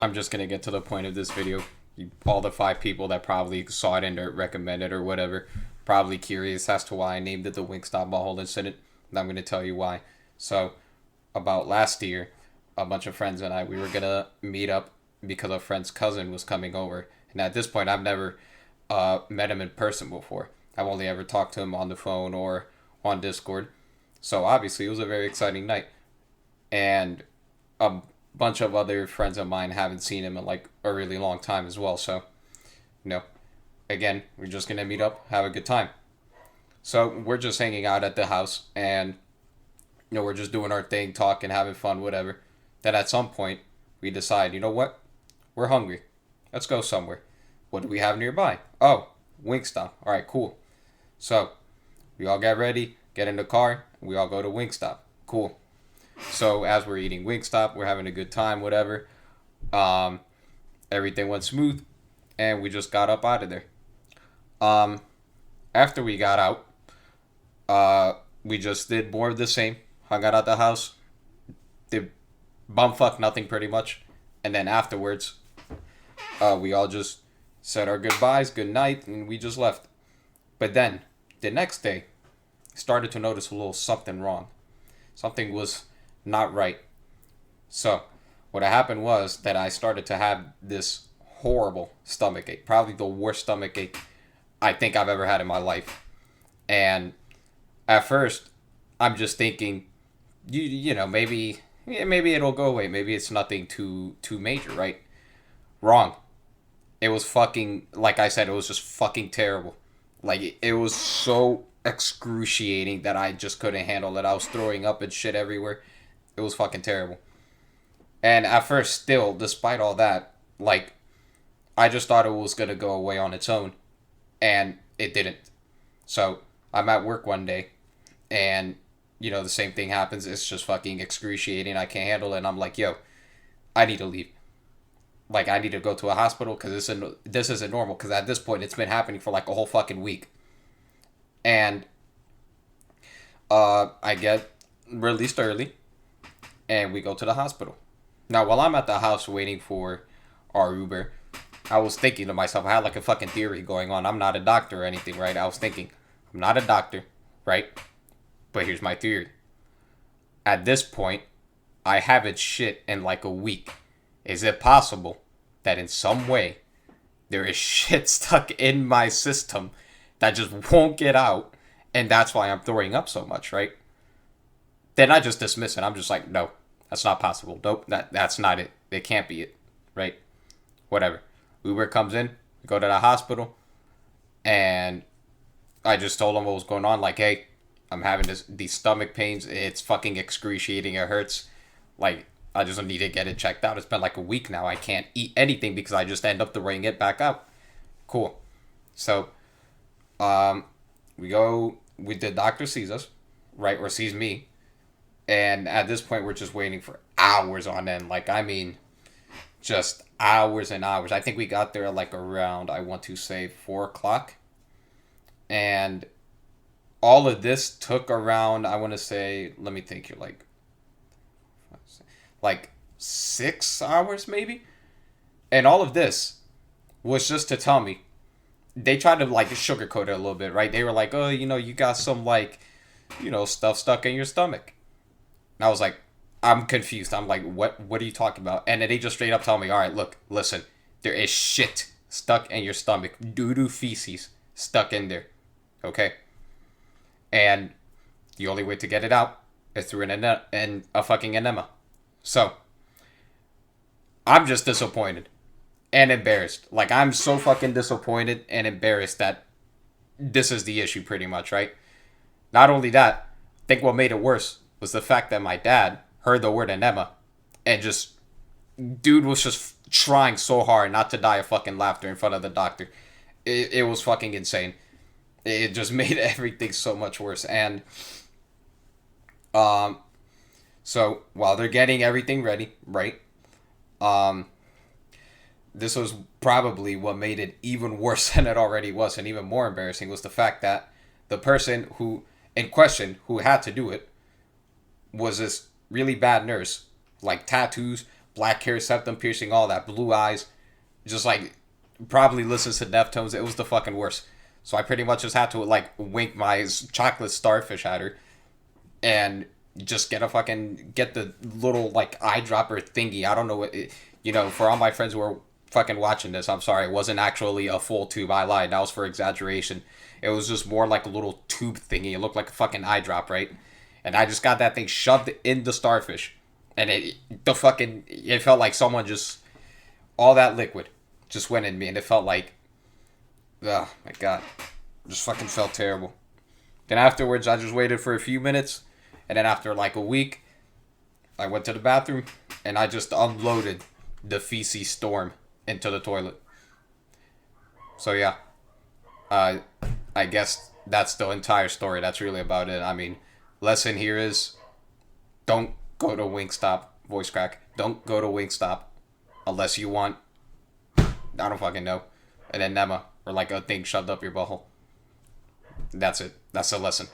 I'm just gonna get to the point of this video. All the 5 people that probably saw it and recommended or whatever, probably curious as to why I named it the Wingstop Butthole Incident. And I'm gonna tell you why. So, about last year, a bunch of friends and I, we were gonna meet up because a friend's cousin was coming over. And at this point, I've never met him in person before. I've only ever talked to him on the phone or on Discord. So obviously, it was a very exciting night. And a bunch of other friends of mine haven't seen him in like a really long time as well. So, you know, again, we're just gonna meet up, have a good time. So we're just hanging out at the house, and we're just doing our thing, talking, having fun, whatever. Then at some point, we decide, you know what? We're hungry. Let's go somewhere. What do we have nearby? Oh, Wingstop. All right, cool. So we all get ready, get in the car, and we all go to Wingstop. Cool. So as we're eating Wingstop, we're having a good time, whatever. Um, Everything went smooth, and we just got up out of there. Um, After we got out, we just did more of the same. Hung out at the house, did bumfuck nothing pretty much, and then afterwards, we all just said our goodbyes, good night, and we just left. But then the next day, started to notice a little something wrong. Something was not right. So, what happened was that I started to have this horrible stomach ache, probably the worst stomach ache I think I've ever had in my life. And at first, I'm just thinking, maybe maybe it'll go away. Maybe it's nothing too major, right? Wrong. It was fucking like I said. It was just fucking terrible. Like it was so excruciating that I just couldn't handle it. I was throwing up and shit everywhere. It was fucking terrible. And at first, still, despite all that, like I just thought it was gonna go away on its own, and it didn't. So I'm at work one day, and the same thing happens. It's just fucking excruciating. I can't handle it. And I'm like, yo, I need to leave. Like I need to go to a hospital because this isn't normal. Because at this point, it's been happening for like a whole fucking week, and I get released early, and we go to the hospital. Now, while I'm at the house waiting for our Uber, I was thinking to myself, I had like a fucking theory going on. I'm not a doctor or anything, right? I was thinking, I'm not a doctor, right? But here's my theory. At this point, I haven't shit in like a week. Is it possible that in some way there is shit stuck in my system that just won't get out, and that's why I'm throwing up so much, right? Then I just dismiss it. I'm just like, no, that's not possible. Nope, that's not it. It can't be it, right? Whatever. Uber comes in, we go to the hospital, and I just told him what was going on. Like, hey, I'm having these stomach pains. It's fucking excruciating. It hurts. Like, I just need to get it checked out. It's been like a week now. I can't eat anything because I just end up throwing it back out. Cool. So, um, we go. The doctor sees us, right, or sees me, and at this point, we're just waiting for hours on end. Like, I mean, just hours and hours. I think we got there like around, I want to say, 4 o'clock, and all of this took around, I want to say, let me think here, like 6 hours maybe. And all of this was just to tell me, they tried to like sugarcoat it a little bit, right? They were like, oh, you got some like, stuff stuck in your stomach. And I was like, I'm confused. I'm like, what are you talking about? And then they just straight up tell me, all right, look, listen, there is shit stuck in your stomach, doo doo feces stuck in there, okay? And the only way to get it out is through a fucking enema. So I'm just disappointed and embarrassed. Like I'm so fucking disappointed and embarrassed that this is the issue, pretty much, right? Not only that, I think what made it worse was the fact that my dad heard the word enema and just dude was just trying so hard not to die of fucking laughter in front of the doctor. It was fucking insane. It just made everything so much worse. And um, so while they're getting everything ready, right? Um, this was probably what made it even worse than it already was, and even more embarrassing was the fact that the person who in question who had to do it was this really bad nurse, like tattoos, black hair, septum piercing, all that, blue eyes, just like probably listens to Deftones. It was the fucking worst. So I pretty much just had to like wink my chocolate starfish at her and just get the little like eyedropper thingy. I don't know what for all my friends who are fucking watching this, I'm sorry, it wasn't actually a full tube. I lied. That was for exaggeration. It was just more like a little tube thingy. It looked like a fucking eye drop, right? And I just got that thing shoved in the starfish, and it felt like someone just all that liquid just went in me, and it felt like, oh my god, just fucking felt terrible. Then afterwards, I just waited for a few minutes, and then after like a week, I went to the bathroom, and I just unloaded the feces storm into the toilet. So yeah, I guess that's the entire story. That's really about it. I mean, lesson here is don't go to Wingstop. Voice crack. Don't go to Wingstop unless you want, I don't fucking know, an enema or like a thing shoved up your butthole. That's it. That's the lesson.